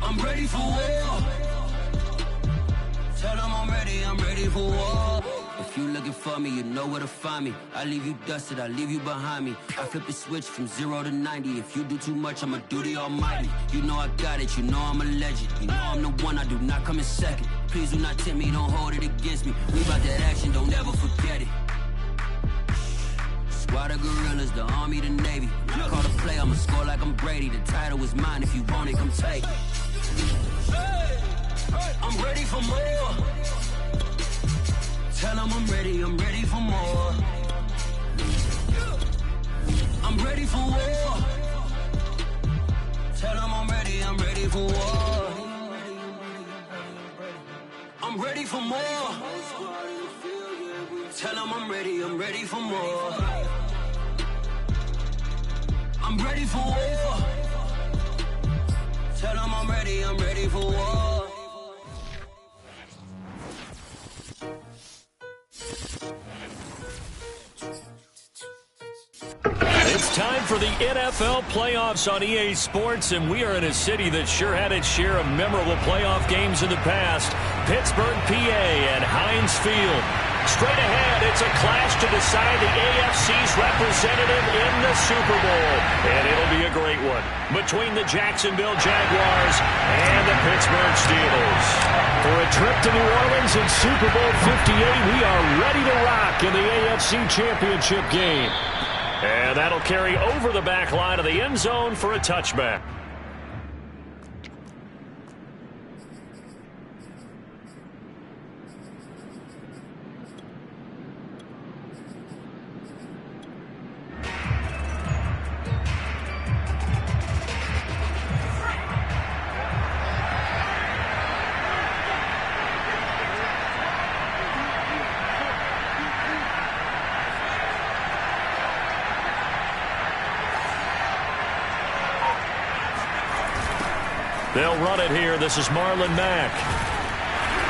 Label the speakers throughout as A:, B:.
A: I'm ready for war. Tell them I'm ready for war. If you looking for me, you know where to find me. I leave you dusted, I leave you behind me. I flip the switch from 0 to 90. If you do too much, I'ma do the almighty. You know I got it, you know I'm a legend. You know I'm the one, I do not come in second. Please do not tempt me, don't hold it against me. We bout that action, don't ever forget it. Squad of gorillas, the army, the navy. When I call the play, I'ma score like I'm Brady. The title is mine, if you want it, come take it. I'm ready for more. Tell them I'm ready for more. I'm ready for war. Tell them I'm ready for war. I'm ready for more. Tell them I'm ready for more. I'm ready for war. Tell them I'm ready for war.
B: It's time for the NFL playoffs on EA Sports, and we are in a city that sure had its share of memorable playoff games in the past. Pittsburgh, PA at Heinz Field. Straight ahead, it's a clash to decide the AFC's representative in the Super Bowl. And it'll be a great one between the Jacksonville Jaguars and the Pittsburgh Steelers. For a trip to New Orleans in Super Bowl 58, we are ready to rock in the AFC Championship game. And that'll carry over the back line of the end zone for a touchback. They'll run it here. This is Marlon Mack.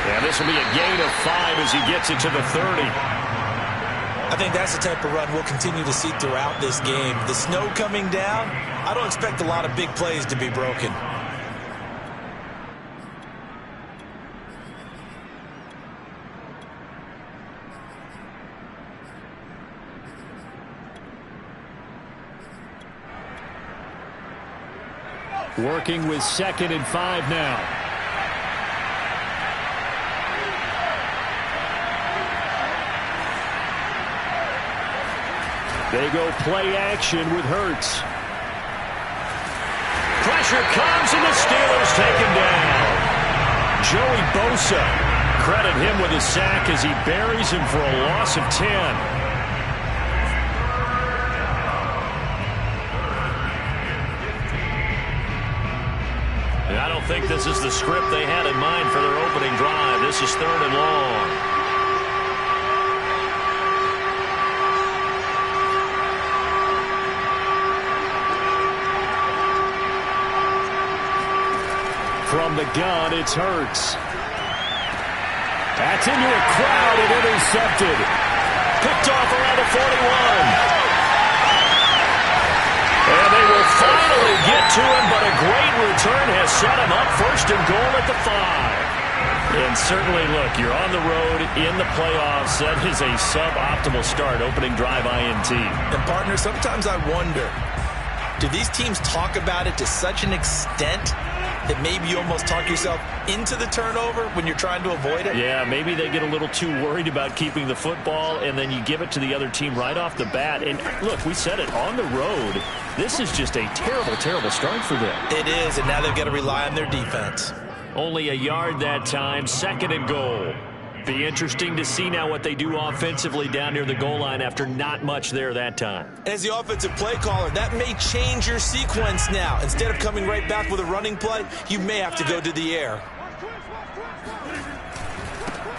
B: And this will be a gain of 5 as he gets it to the 30.
C: I think that's the type of run we'll continue to see throughout this game. The snow coming down, I don't expect a lot of big plays to be broken.
B: Working with 2nd and 5 now. They go play action with Hurts. Pressure comes and the Steelers take him down. Joey Bosa, credit him with a sack as he buries him for a loss of 10. I don't think this is the script they had in mind for their opening drive. This is 3rd and long. From the gun, it's Hurts. That's into a crowd and intercepted. Picked off around the 41. And they will finally get to him, but a great return has set him up 1st and goal at the 5. And certainly, look, you're on the road in the playoffs. That is a suboptimal start, opening drive INT.
C: And, partner, sometimes I wonder, do these teams talk about it to such an extent that maybe you almost talk yourself into the turnover when you're trying to avoid it?
B: Yeah, maybe they get a little too worried about keeping the football, and then you give it to the other team right off the bat. And, look, we said it, on the road, this is just a terrible, terrible start for them.
C: It is, and now they've got to rely on their defense.
B: Only a yard that time, 2nd and goal. Be interesting to see now what they do offensively down near the goal line after not much there that time.
C: As the offensive play caller, that may change your sequence now. Instead of coming right back with a running play, you may have to go to the air.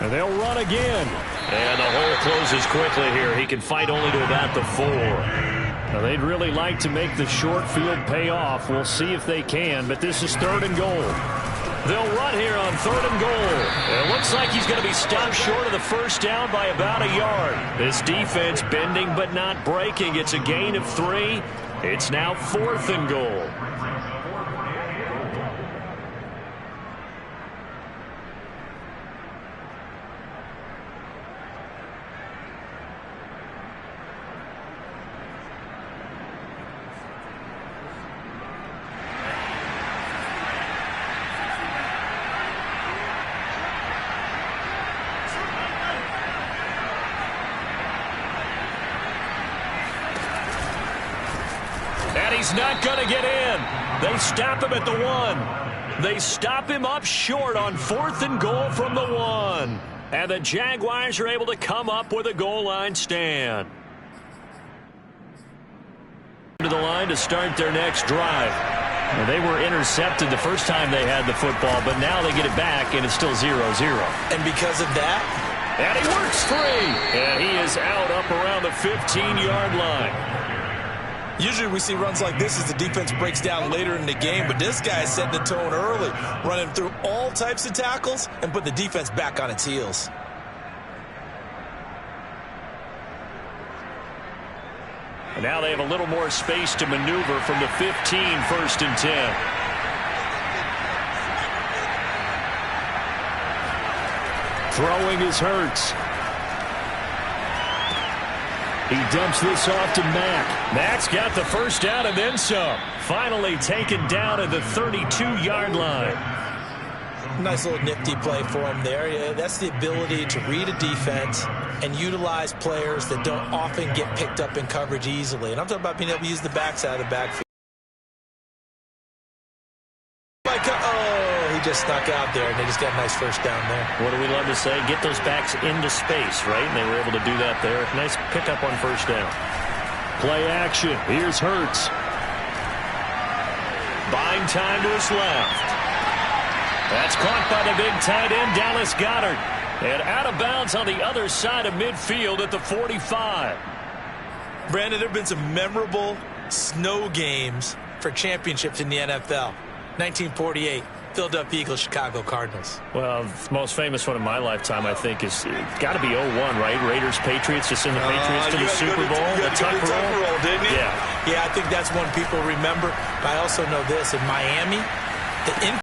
B: And they'll run again. And the hole closes quickly here. He can fight only to about the 4. Now, they'd really like to make the short field pay off. We'll see if they can, but this is 3rd and goal. They'll run here on 3rd and goal. It looks like he's going to be stopped short of the 1st down by about a yard. This defense bending but not breaking. It's a gain of 3. It's now 4th and goal. He's not going to get in. They stop him at the 1. They stop him up short on 4th and goal from the 1. And the Jaguars are able to come up with a goal line stand. To the line to start their next drive. Well, they were intercepted the first time they had the football, but now they get it back, and it's still 0-0.
C: And because of that,
B: and he works free, and he is out up around the 15-yard line.
C: Usually we see runs like this as the defense breaks down later in the game, but this guy is setting the tone early, running through all types of tackles and put the defense back on its heels.
B: And now they have a little more space to maneuver from the 15, 1st and 10. Throwing is Hurts. He dumps this off to Mack. Mack's got the first down and then some. Finally taken down at the 32-yard line.
C: Nice little nifty play for him there. Yeah, that's the ability to read a defense and utilize players that don't often get picked up in coverage easily. And I'm talking about being able to use the backside of the backfield. Oh, he just snuck out there, and they just got a nice first down there.
B: What do we love to say? Get those backs into space, right? And they were able to do that there. Nice pickup on first down. Play action. Here's Hurts. Buying time to his left. That's caught by the big tight end, Dallas Goedert. And out of bounds on the other side of midfield at the 45.
C: Brandon, there have been some memorable snow games for championships in the NFL. 1948, Philadelphia Eagles, Chicago Cardinals.
B: Well, the most famous one in my lifetime, I think, is got to be 01, right? Raiders, Patriots, just send the Patriots to the Super Bowl.
C: The Tuck roll, didn't you?
B: Yeah,
C: I think that's one people remember. But I also know this. In Miami, in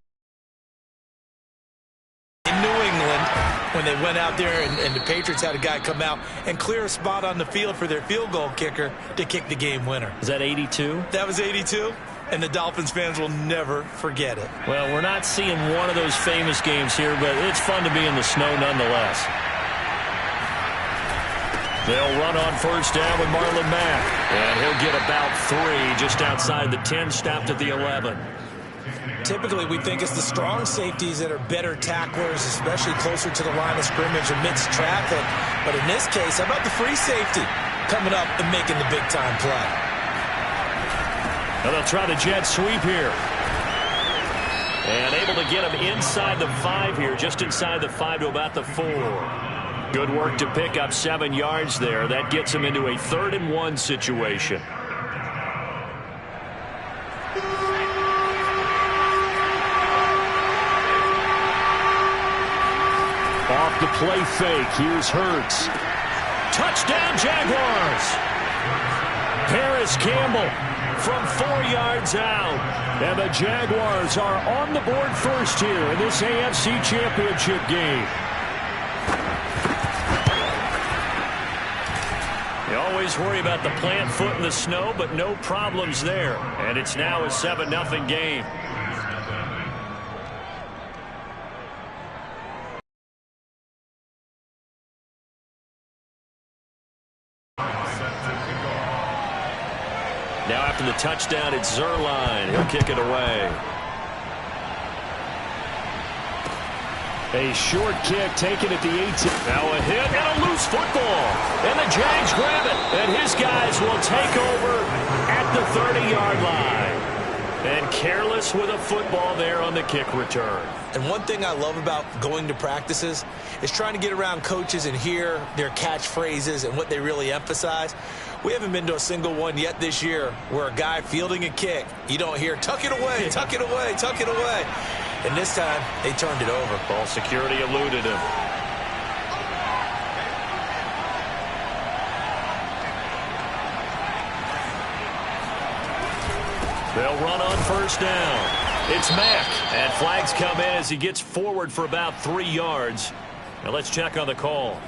C: New England, when they went out there and the Patriots had a guy come out and clear a spot on the field for their field goal kicker to kick the game winner.
B: Is that 82?
C: That was 82. And the Dolphins fans will never forget it.
B: Well, we're not seeing one of those famous games here, but it's fun to be in the snow nonetheless. They'll run on first down with Marlon Mack. And he'll get about 3 just outside the 10, stopped at the 11.
C: Typically, we think it's the strong safeties that are better tacklers, especially closer to the line of scrimmage amidst traffic. But in this case, how about the free safety coming up and making the big-time play?
B: Now they'll try the jet sweep here. And able to get him inside the 5 here, just inside the 5 to about the 4. Good work to pick up 7 yards there. That gets him into a 3rd and 1 situation. Off the play fake. Here's Hurts. Touchdown, Jaguars. Paris Campbell from 4 yards out. And the Jaguars are on the board first here in this AFC Championship game. You always worry about the plant foot in the snow, but no problems there. And it's now a 7-0 game. Now after the touchdown, it's Zuerlein. He'll kick it away. A short kick taken at the 18. Now a hit and a loose football. And the Jags grab it. And his guys will take over at the 30-yard line. And careless with a football there on the kick return.
C: And one thing I love about going to practices is trying to get around coaches and hear their catchphrases and what they really emphasize. We haven't been to a single one yet this year where a guy fielding a kick, you don't hear, tuck it away, tuck it away, tuck it away. And this time, they turned it over.
B: Ball security eluded him. They'll run on first down. It's Mack. And flags come in as he gets forward for about 3 yards. Now let's check on the call.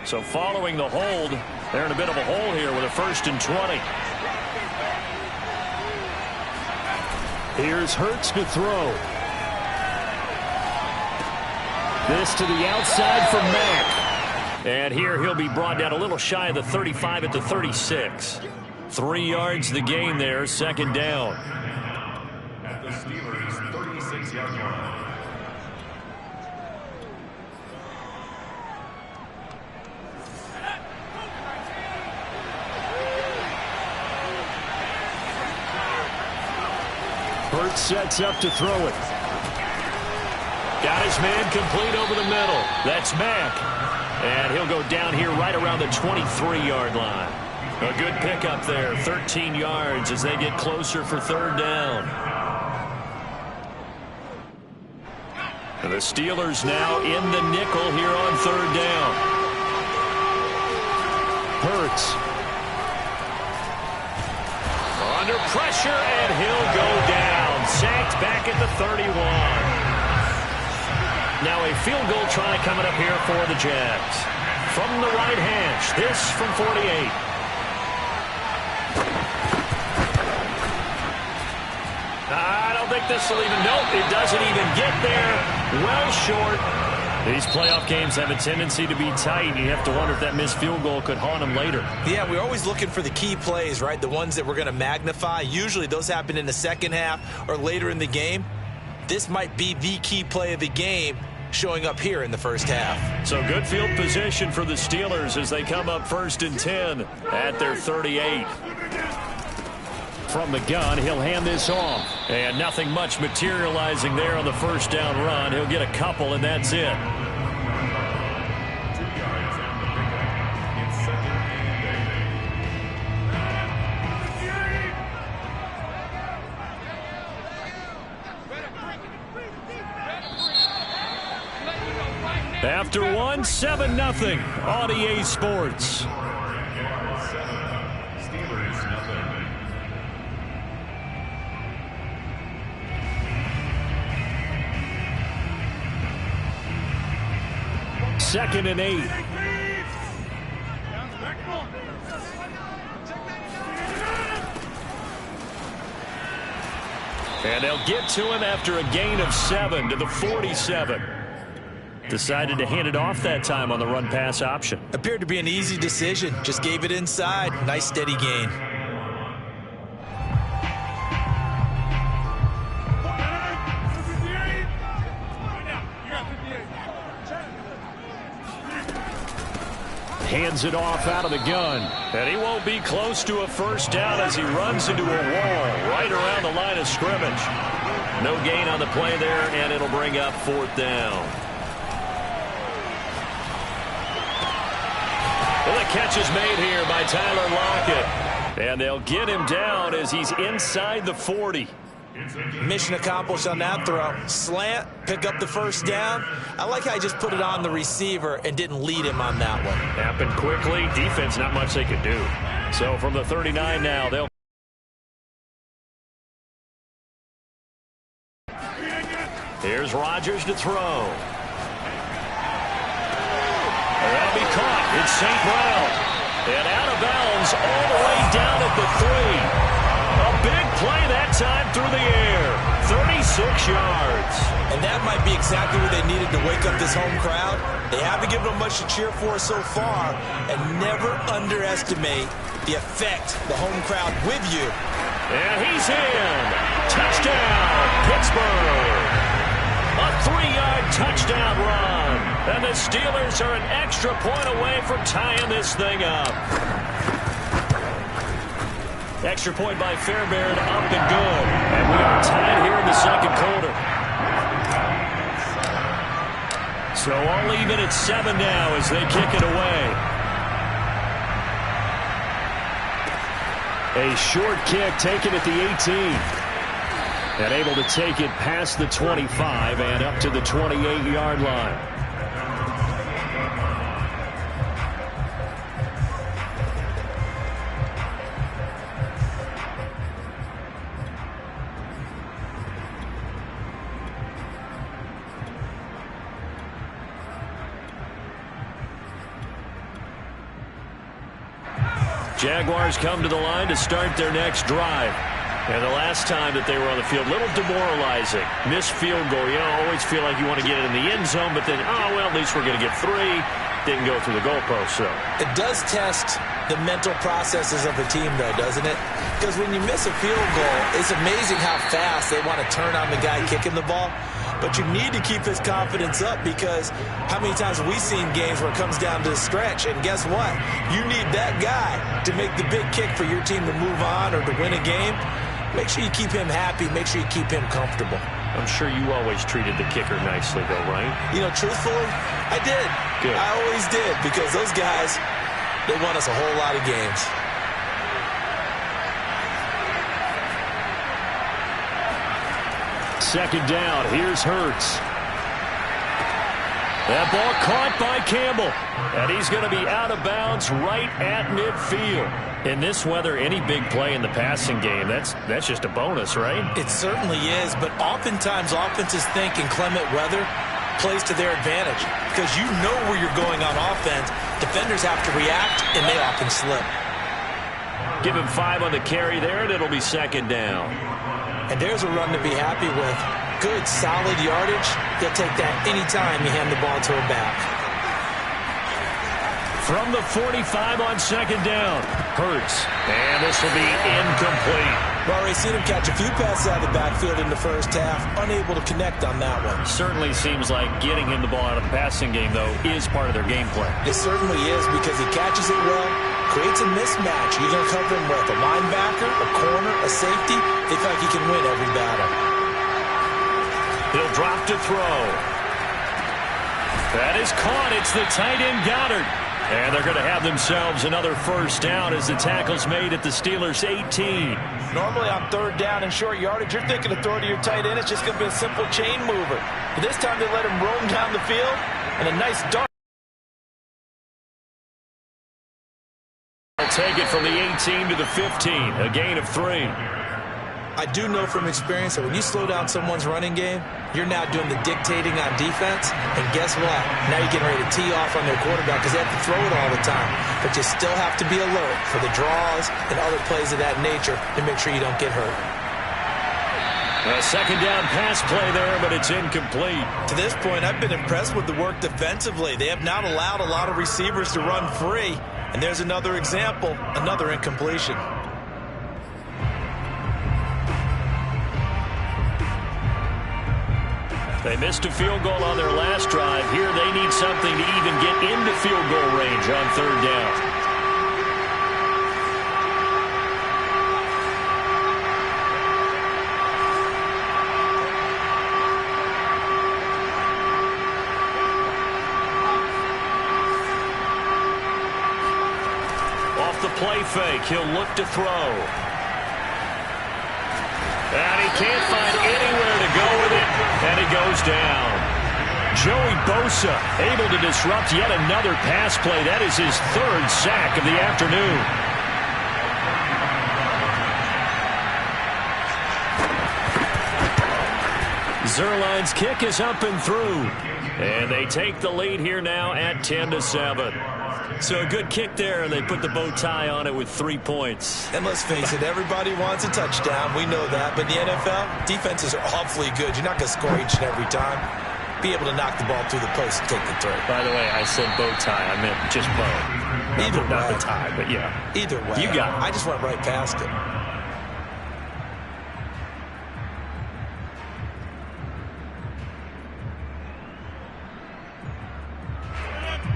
B: So following the hold, they're in a bit of a hole here with a 1st and 20. Here's Hurts to throw. This to the outside for Mack. And here he'll be brought down a little shy of the 35 at the 36. 3 yards the gain there, second down.
D: At the Steelers' 36-yard line.
B: Hurts sets up to throw it. Got his man complete over the middle. That's Mack. And he'll go down here right around the 23-yard line. A good pickup there, 13 yards as they get closer for third down. And the Steelers now in the nickel here on third down. Hurts. Under pressure, and he'll go down. Sacked back at the 31. Now a field goal try coming up here for the Jags. From the right hash, this from 48. I don't think this will even, nope, it doesn't even get there. Well short. These playoff games have a tendency to be tight. You have to wonder if that missed field goal could haunt them later.
C: Yeah, we're always looking for the key plays, right? The ones that we're going to magnify. Usually those happen in the second half or later in the game. This might be the key play of the game showing up here in the first half.
B: So good field position for the Steelers as they come up 1st and 10 at their 38. From the gun, he'll hand this off. And nothing much materializing there on the first down run. He'll get a couple, and that's it.
D: 2 yards on the pickup. It's second and 8.
B: After one, 7-0 on EA Sports.
D: Steelers nothing.
B: Second and 8. And they'll get to him after a gain of 7 to the 47. Decided to hand it off that time on the run-pass option.
C: Appeared to be an easy decision. Just gave it inside. Nice steady gain.
B: Hands it off out of the gun. And he won't be close to a first down as he runs into a wall right around the line of scrimmage. No gain on the play there, and it'll bring up 4th down. Well, the catch is made here by Tyler Lockett. And they'll get him down as he's inside the 40.
C: Mission accomplished on that throw. Slant, pick up the first down. I like how I just put it on the receiver and didn't lead him on that one.
B: Happened quickly. Defense, not much they could do. So from the 39 now, they'll. Here's Rodgers to throw. That'll be caught. It's St. Brown. And out of bounds all the way down at the 3. A big play that time through the air. 36 yards.
C: And that might be exactly what they needed to wake up this home crowd. They haven't given them much to cheer for so far. And never underestimate the effect the home crowd with you.
B: And he's in. Touchdown, Pittsburgh. A 3-yard touchdown run. And the Steelers are an extra point away from tying this thing up. Extra point by Fairbairn, up and good. And we are tied here in the second quarter. So all even at 7 now as they kick it away. A short kick taken at the 18. And able to take it past the 25 and up to the 28-yard line. Jaguars come to the line to start their next drive. And the last time that they were on the field, a little demoralizing. Missed field goal. You know, always feel like you want to get it in the end zone, but then, oh, well, at least we're going to get 3. Didn't go through the goalpost, so.
C: It does test the mental processes of the team, though, doesn't it? Because when you miss a field goal, it's amazing how fast they want to turn on the guy kicking the ball. But you need to keep his confidence up, because how many times have we seen games where it comes down to the stretch, and guess what? You need that guy to make the big kick for your team to move on or to win a game. Make sure you keep him happy. Make sure you keep him comfortable.
B: I'm sure you always treated the kicker nicely, though, right?
C: You know, truthfully, I did.
B: Good.
C: I always did, because those guys, they won us a whole lot of games.
B: Second down. Here's Hurts. That ball caught by Campbell. And he's going to be out of bounds right at midfield. In this weather, any big play in the passing game, that's just a bonus, right?
C: It certainly is, but oftentimes offenses think inclement weather plays to their advantage, because you know where you're going on offense. Defenders have to react, and they often slip.
B: Give him 5 on the carry there, and it'll be second down.
C: And there's a run to be happy with. Good, solid yardage. They'll take that anytime you hand the ball to a back.
B: From the 45 on second down, Hurts. And this will be incomplete.
C: We've already seen him catch a few passes out of the backfield in the first half. Unable to connect on that one.
B: Certainly seems like getting him the ball out of the passing game, though, is part of their game plan.
C: It certainly is, because he catches it well, creates a mismatch. You're going to cover him with a linebacker, a corner, a safety. They feel like he can win every battle.
B: He'll drop to throw. That is caught. It's the tight end Goddard. And they're going to have themselves another first down as the tackle's made at the Steelers' 18.
C: Normally on third down and short yardage, you're thinking of throwing to your tight end. It's just going to be a simple chain mover. But this time they let him roam down the field, and a nice dart.
B: They'll take it from the 18 to the 15, a gain of 3.
C: I do know from experience that when you slow down someone's running game, you're now doing the dictating on defense. And guess what? Now you're getting ready to tee off on their quarterback, because they have to throw it all the time. But you still have to be alert for the draws and other plays of that nature to make sure you don't get hurt.
B: A second down pass play there, but it's incomplete.
C: To this point, I've been impressed with the work defensively. They have not allowed a lot of receivers to run free. And there's another example, another incompletion.
B: They missed a field goal on their last drive. Here they need something to even get into field goal range on third down. Off the play fake, he'll look to throw. And he can't find anywhere to go with it, and it goes down. Joey Bosa able to disrupt yet another pass play. That is his 3rd sack of the afternoon. Zuerlein's kick is up and through. And they take the lead here now at 10-7. So a good kick there, and they put the bow tie on it with 3 points.
C: And let's face it, everybody wants a touchdown. We know that. But in the NFL, defenses are awfully good. You're not going to score each and every time. Be able to knock the ball through the post and take the throw.
B: By the way, I said bow tie. I meant just bow.
C: Either way.
B: Not the tie, but yeah.
C: Either way.
B: You got it.
C: I just went right past it.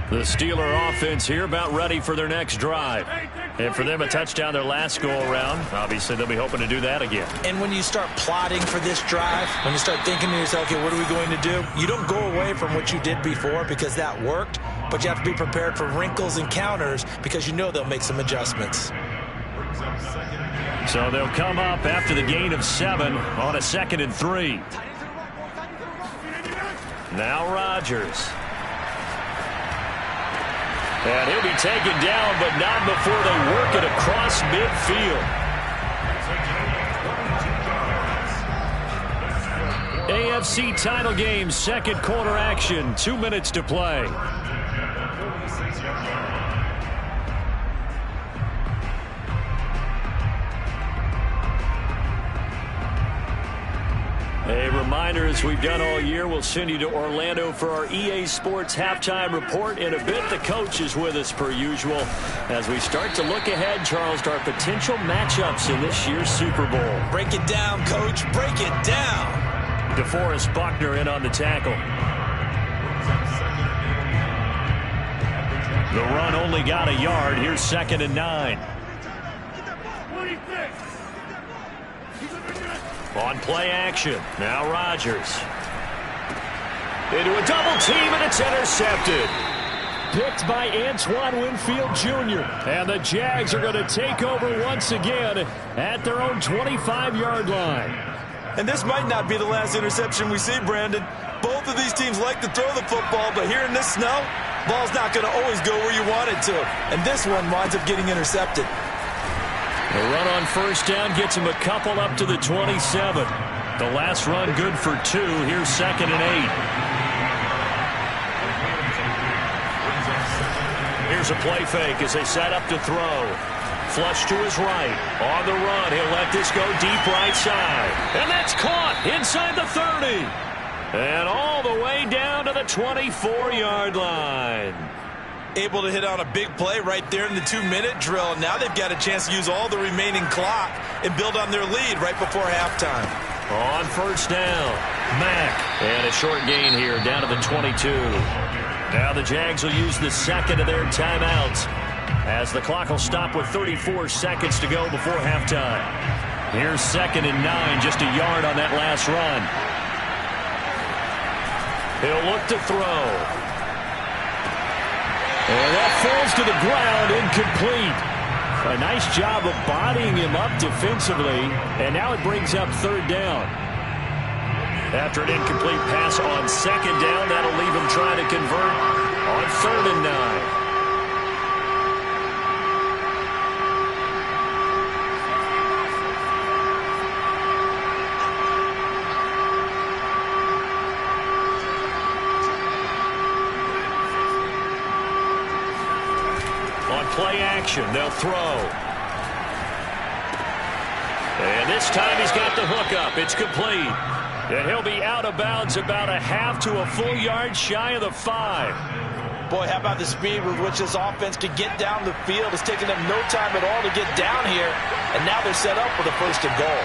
B: The Steeler offense here about ready for their next drive. And for them, a touchdown their last go-around. Obviously, they'll be hoping to do that again.
C: And when you start plotting for this drive, when you start thinking to yourself, okay, what are we going to do? You don't go away from what you did before because that worked, but you have to be prepared for wrinkles and counters because you know they'll make some adjustments.
B: So they'll come up after the gain of 7 on a 2nd and 3. Now Rodgers. And he'll be taken down, but not before they work it across midfield. AFC title game, 2nd quarter action, 2 minutes to play. reminder, as we've done all year, we'll send you to Orlando for our EA Sports Halftime Report. In a bit, the coach is with us per usual as we start to look ahead, Charles, to our potential matchups in this year's Super Bowl.
C: Break it down, Coach. Break it down.
B: DeForest Buckner in on the tackle. The run only got a yard. Here's 2nd and 9. On play action. Now Rodgers. Into a double team, and it's intercepted. Picked by Antoine Winfield Jr. And the Jags are going to take over once again at their own 25-yard line.
C: And this might not be the last interception we see, Brandon. Both of these teams like to throw the football, but here in this snow, ball's not going to always go where you want it to. And this one winds up getting intercepted.
B: The run on 1st down gets him a couple up to the 27. The last run good for 2. Here's 2nd and 8. Here's a play fake as they set up to throw. Flush to his right. On the run, he'll let this go deep right side. And that's caught inside the 30. And all the way down to the 24-yard line.
C: Able to hit on a big play right there in the 2-minute drill. Now they've got a chance to use all the remaining clock and build on their lead right before halftime.
B: On 1st down, Mack. And a short gain here down to the 22. Now the Jags will use the 2nd of their timeouts as the clock will stop with 34 seconds to go before halftime. Here's 2nd and 9, just a yard on that last run. He'll look to throw. And that falls to the ground, incomplete. A nice job of bodying him up defensively, and now it brings up 3rd down. After an incomplete pass on 2nd down, that'll leave him trying to convert on 3rd and 9. Play action. They'll throw. And this time he's got the hook up. It's complete. And he'll be out of bounds about a half to a full yard shy of the 5.
C: Boy, how about the speed with which this offense can get down the field? It's taken them no time at all to get down here. And now they're set up for the 1st and goal.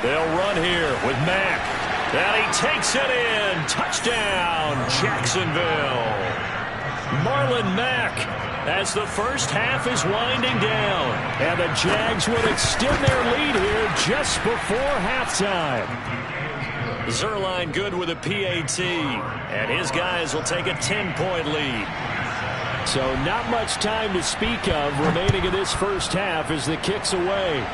B: They'll run here with Mack. And he takes it in. Touchdown, Jacksonville. Marlon Mack as the first half is winding down. And the Jags would extend their lead here just before halftime. Zuerlein good with a PAT. And his guys will take a 10-point lead. So not much time to speak of remaining in this first half as the kick's away.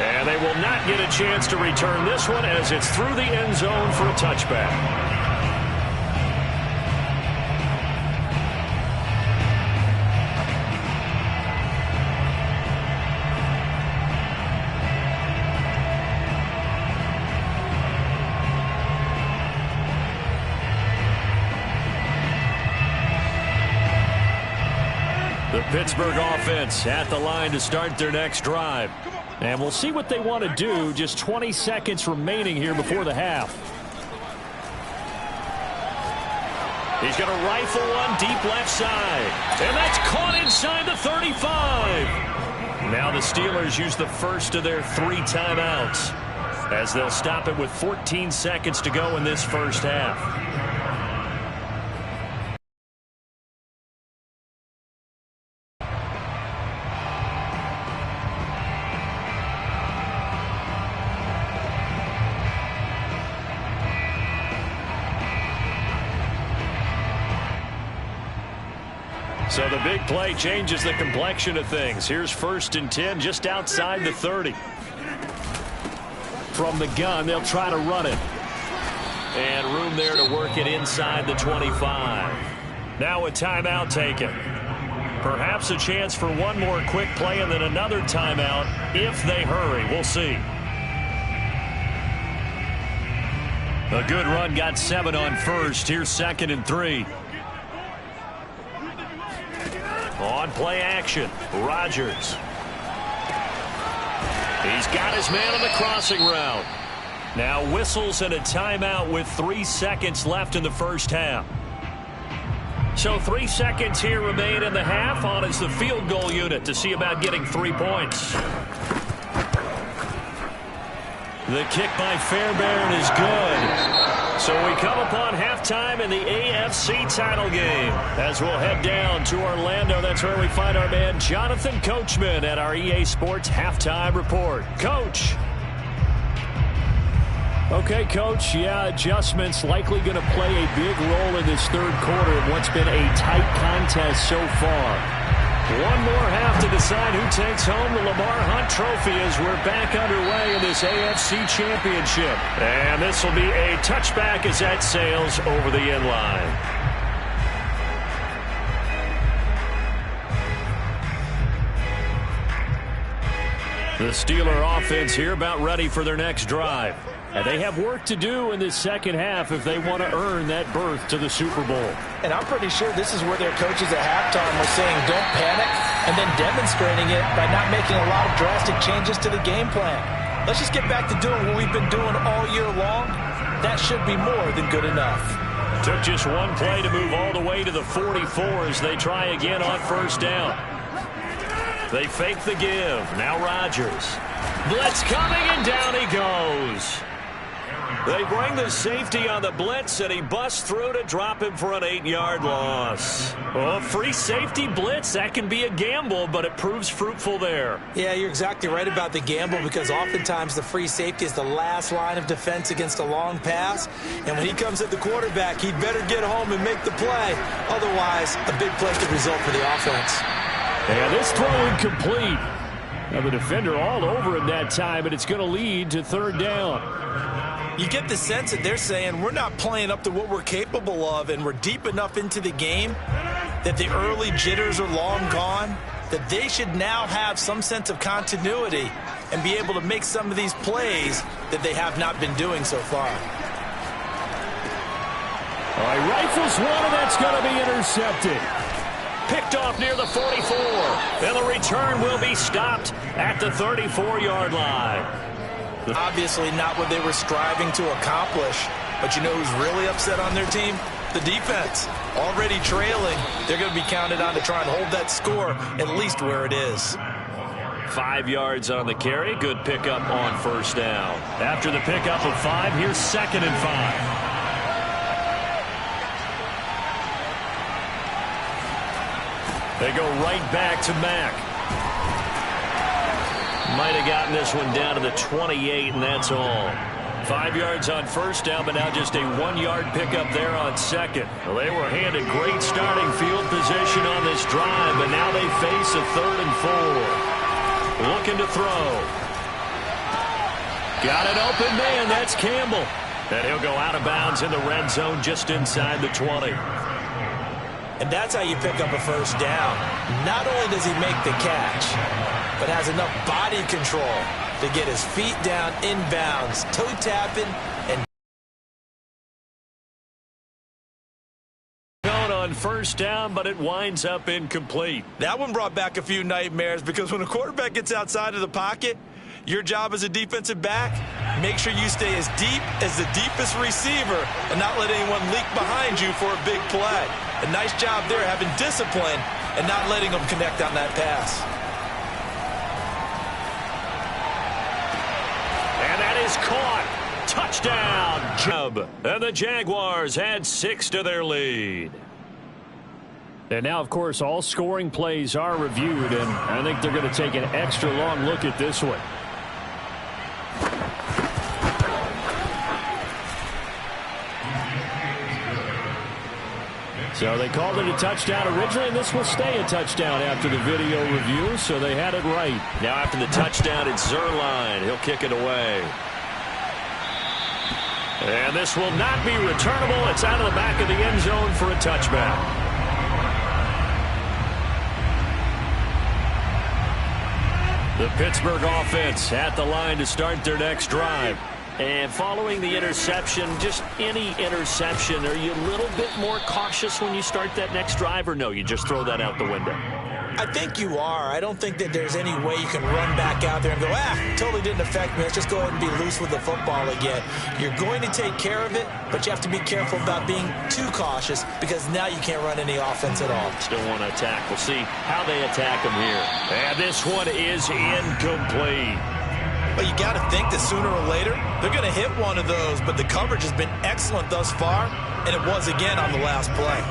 B: And they will not get a chance to return this one as it's through the end zone for a touchback. The Pittsburgh offense at the line to start their next drive. And we'll see what they want to do. Just 20 seconds remaining here before the half. He's going to rifle one deep left side. And that's caught inside the 35. Now the Steelers use the first of their 3 timeouts as they'll stop it with 14 seconds to go in this first half. So the big play changes the complexion of things. Here's 1st and 10 just outside the 30. From the gun, they'll try to run it. And room there to work it inside the 25. Now a timeout taken. Perhaps a chance for one more quick play and then another timeout if they hurry. We'll see. A good run, got 7 on first. Here's 2nd and 3. On play action, Rodgers. He's got his man on the crossing route. Now whistles and a timeout with 3 seconds left in the first half. So 3 seconds here remain in the half. On is the field goal unit to see about getting 3 points. The kick by Fairbairn is good. So we come upon halftime in the AFC title game. As we'll head down to Orlando, that's where we find our man Jonathan Coachman at our EA Sports Halftime Report. Coach. Okay, Coach, adjustments likely going to play a big role in this third quarter of what's been a tight contest so far. One more half to decide who takes home the Lamar Hunt Trophy as we're back underway in this AFC Championship. And this will be a touchback as that sails over the end line. The Steeler offense here about ready for their next drive. And they have work to do in this second half if they want to earn that berth to the Super Bowl.
C: And I'm pretty sure this is where their coaches at halftime were saying don't panic and then demonstrating it by not making a lot of drastic changes to the game plan. Let's just get back to doing what we've been doing all year long. That should be more than good enough.
B: Took just one play to move all the way to the 44 as they try again on first down. They fake the give. Now Rodgers. Blitz coming and down he goes. They bring the safety on the blitz, and he busts through to drop him for an 8-yard loss. Oh, free safety blitz, that can be a gamble, but it proves fruitful there.
C: Yeah, you're exactly right about the gamble because oftentimes the free safety is the last line of defense against a long pass. And when he comes at the quarterback, he'd better get home and make the play. Otherwise, a big play could result for the offense.
B: And this throw incomplete. Now the defender all over him that time, and it's going to lead to third down.
C: You get the sense that they're saying we're not playing up to what we're capable of, and we're deep enough into the game that the early jitters are long gone, that they should now have some sense of continuity and be able to make some of these plays that they have not been doing so far.
B: All right, rifles one, and that's going to be intercepted. Picked off near the 44, and the return will be stopped at the 34-yard line.
C: Obviously not what they were striving to accomplish, but you know who's really upset on their team? The defense. Already trailing, they're going to be counted on to try and hold that score at least where it is.
B: 5 yards on the carry. Good pickup on first down. After the pickup of 5, here's 2nd and 5. They go right back to Mack. Might have gotten this one down to the 28, and that's all. 5 yards on first down, but now just a 1-yard pickup there on second. Well, they were handed great starting field position on this drive, but now they face a 3rd and 4. Looking to throw. Got an open man. That's Campbell. And he'll go out of bounds in the red zone just inside the 20.
C: And that's how you pick up a first down. Not only does he make the catch, but has enough body control to get his feet down inbounds, toe tapping, and
B: on first down, but it winds up incomplete.
C: That one brought back a few nightmares because when a quarterback gets outside of the pocket, your job as a defensive back, make sure you stay as deep as the deepest receiver and not let anyone leak behind you for a big play. A nice job there having discipline and not letting them connect on that pass.
B: And that is caught. Touchdown, Chubb. And the Jaguars add 6 to their lead. And now, of course, all scoring plays are reviewed, and I think they're going to take an extra long look at this one. So they called it a touchdown originally, and this will stay a touchdown after the video review, so they had it right. Now after the touchdown, it's Zuerlein. He'll kick it away. And this will not be returnable. It's out of the back of the end zone for a touchback. The Pittsburgh offense at the line to start their next drive. And following the interception, just any interception, are you a little bit more cautious when you start that next drive, or no, you just throw that out the window?
C: I think you are. I don't think that there's any way you can run back out there and go, totally didn't affect me. Let's just go ahead and be loose with the football again. You're going to take care of it, but you have to be careful about being too cautious because now you can't run any offense at all.
B: Still want to attack. We'll see how they attack them here. And this one is incomplete.
C: But you got to think that sooner or later, they're going to hit one of those. But the coverage has been excellent thus far, and it was again on the last play.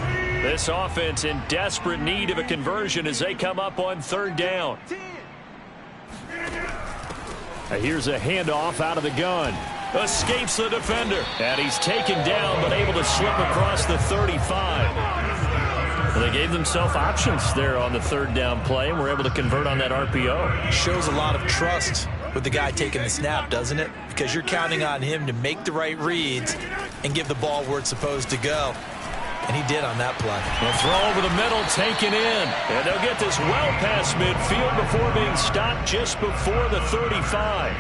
B: This offense in desperate need of a conversion as they come up on third down. Here's a handoff out of the gun. Escapes the defender. And he's taken down but able to slip across the 35. Well, they gave themselves options there on the third down play and were able to convert on that RPO.
C: Shows a lot of trust with the guy taking the snap, doesn't it? Because you're counting on him to make the right reads and give the ball where it's supposed to go. And he did on that play.
B: A throw over the middle, taken in. And they'll get this well past midfield before being stopped just before the 35.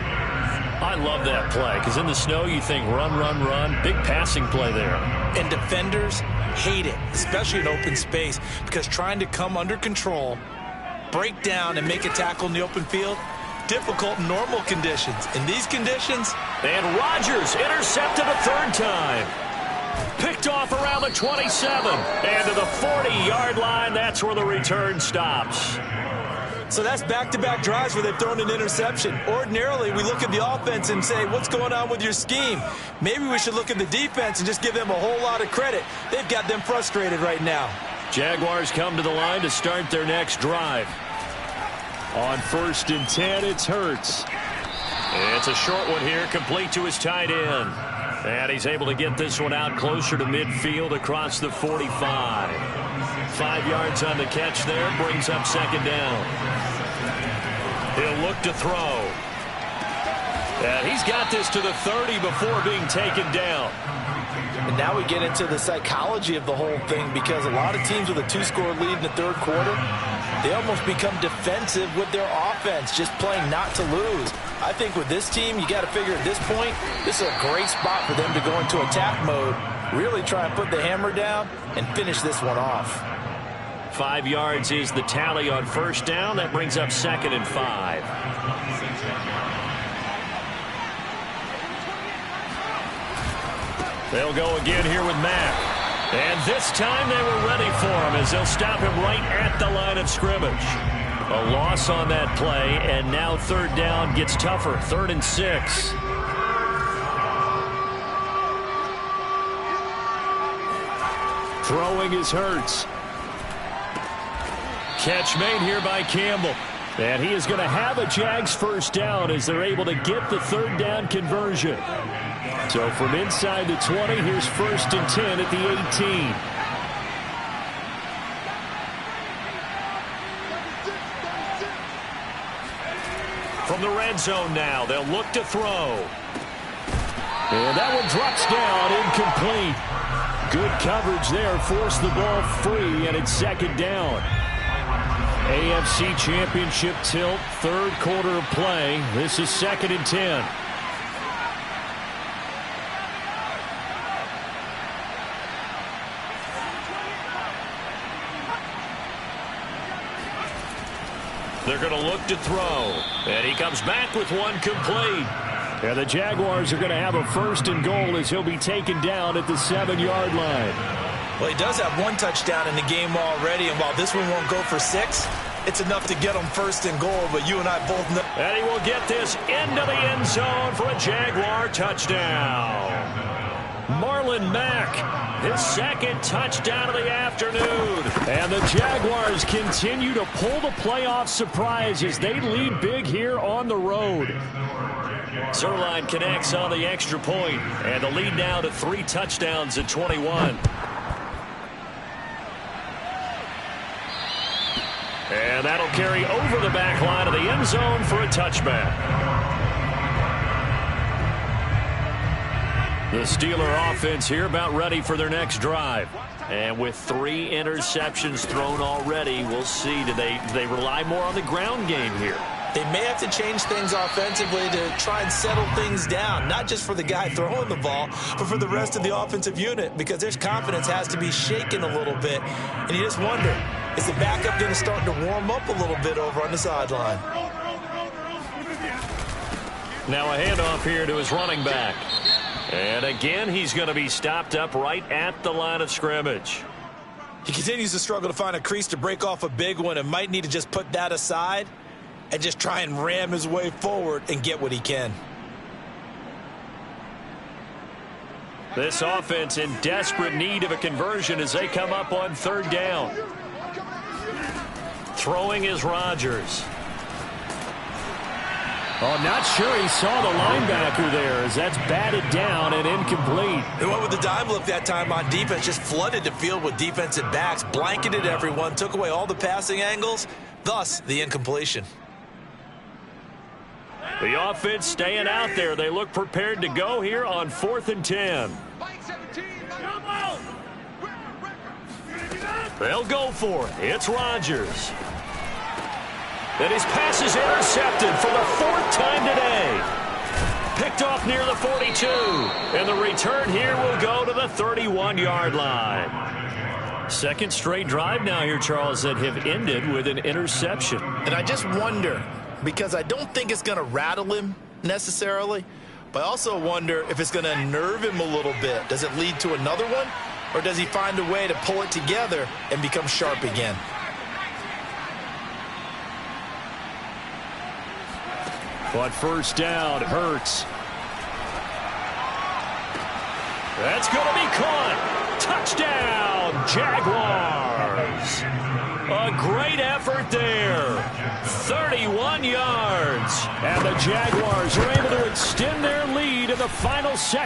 B: I love that play because in the snow you think run, run, run. Big passing play there.
C: And defenders hate it, especially in open space, because trying to come under control, break down, and make a tackle in the open field, difficult in normal conditions. In these conditions.
B: And Rodgers intercepted a third time. Picked off around the 27. And to the 40-yard line, that's where the return stops.
C: So that's back-to-back drives where they've thrown an interception. Ordinarily, we look at the offense and say, what's going on with your scheme? Maybe we should look at the defense and just give them a whole lot of credit. They've got them frustrated right now.
B: Jaguars come to the line to start their next drive. On 1st and 10, it's Hurts. It's a short one here, complete to his tight end. And he's able to get this one out closer to midfield across the 45. 5 yards on the catch there, brings up second down. He'll look to throw. And he's got this to the 30 before being taken down.
C: And now we get into the psychology of the whole thing, because a lot of teams with a 2-score lead in the third quarter, they almost become defensive with their offense, just playing not to lose. I think with this team, you got to figure at this point, this is a great spot for them to go into attack mode, really try and put the hammer down and finish this one off.
B: 5 yards is the tally on first down. That brings up 2nd and 5. They'll go again here with Mack. And this time they were ready for him as they'll stop him right at the line of scrimmage. A loss on that play, and now third down gets tougher. 3rd and 6. Throwing is Hurts. Catch made here by Campbell. And he is going to have a Jags first down as they're able to get the third down conversion. So from inside the 20, here's 1st and 10 at the 18. From the red zone now, they'll look to throw. And that one drops down, incomplete. Good coverage there, forced the ball free, and it's second down. AFC Championship tilt, third quarter of play. This is 2nd and 10. They're going to look to throw. And he comes back with one complete. And the Jaguars are going to have a 1st and goal as he'll be taken down at the 7-yard line.
C: Well, he does have one touchdown in the game already, and while this one won't go for 6, it's enough to get him 1st and goal, but you and I both know.
B: And he will get this into the end zone for a Jaguar touchdown. Marlon Mack, his 2nd touchdown of the afternoon. And the Jaguars continue to pull the playoff surprise as they lead big here on the road. Zuerlein connects on the extra point, and the lead now to 3 touchdowns at 21. And that'll carry over the back line of the end zone for a touchback. The Steeler offense here about ready for their next drive. And with 3 interceptions thrown already, we'll see. Do they rely more on the ground game here?
C: They may have to change things offensively to try and settle things down, not just for the guy throwing the ball, but for the rest of the offensive unit, because their confidence has to be shaken a little bit. And you just wonder, is the backup going to start to warm up a little bit over on the sideline?
B: Now a handoff here to his running back. And again, he's going to be stopped up right at the line of scrimmage.
C: He continues to struggle to find a crease to break off a big one and might need to just put that aside and just try and ram his way forward and get what he can.
B: This offense in desperate need of a conversion as they come up on 3rd down. Throwing is Rodgers.
E: Oh, not sure he saw the linebacker there as that's batted down and incomplete.
C: They went with the dime look that time on defense, just flooded the field with defensive backs, blanketed everyone, took away all the passing angles, thus the incompletion.
B: The offense staying out there. They look prepared to go here on 4th and 10. They'll go for it. It's Rodgers. And his pass is intercepted for the 4th time today. Picked off near the 42. And the return here will go to the 31-yard line. 2nd straight drive now here, Charles, that have ended with an interception.
F: And I just wonder, because I don't think it's going to rattle him necessarily, but I also wonder if it's going to nerve him a little bit. Does it lead to another one, or does he find a way to pull it together and become sharp again?
B: But 1st down, Hurts. That's going to be caught. Touchdown, Jaguars. A great effort there. 31 yards. And the Jaguars are able to extend their lead in the final seconds.